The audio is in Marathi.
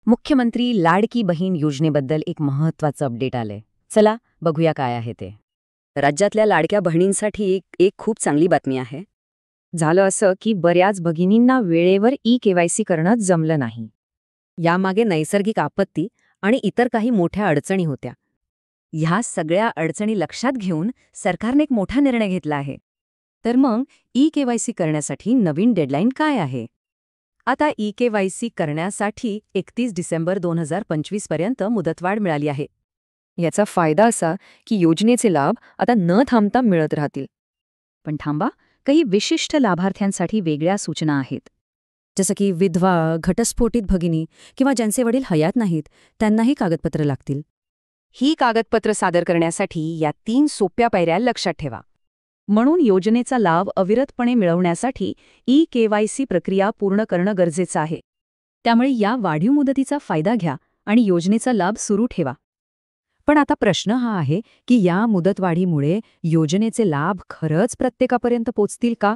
मुख्यमंत्री लाडकी बहीण योजनेबद्दल एक महत्त्वाचं अपडेट आलंय. चला बघूया काय आहे ते. राज्यातल्या लाडक्या बहिणींसाठी एक खूप चांगली बातमी आहे. झालं असं की बऱ्याच भगिनींना वेळेवर ई-केवायसी करणं जमलं नाही. यामागे नैसर्गिक आपत्ती आणि इतर काही मोठ्या अडचणी होत्या. ह्या सगळ्या अडचणी लक्षात घेऊन सरकारने एक मोठा निर्णय घेतला आहे. तर मग ई-केवायसी करण्यासाठी नवीन डेडलाईन काय आहे? आता ई-केवायसी करण्यासाठी 31 डिसेंबर 2025 पर्यंत मुदतवाढ मिळाली आहे. याचा फायदा असा की योजनेचे लाभ आता न थांबता मिळत राहतील. पण थांबा, काही विशिष्ट लाभार्थ्यांसाठी वेगळ्या सूचना आहेत. जसं की विधवा, घटस्फोटित भगिनी किंवा ज्यांचे वडील हयात नाहीत, त्यांनाही कागदपत्र लागतील. ही कागदपत्र सादर करण्यासाठी या 3 सोप्या पायऱ्या लक्षात ठेवा. म्हणून योजनेचा लाभ अविरतपणे मिळवण्यासाठी ई-केवायसी प्रक्रिया पूर्ण करणं गरजेचं आहे. त्यामुळे या वाढीव मुदतीचा फायदा घ्या आणि योजनेचा लाभ सुरू ठेवा. पण आता प्रश्न हा आहे की या मुदतवाढीमुळे योजनेचे लाभ खरंच प्रत्येकापर्यंत पोचतील का?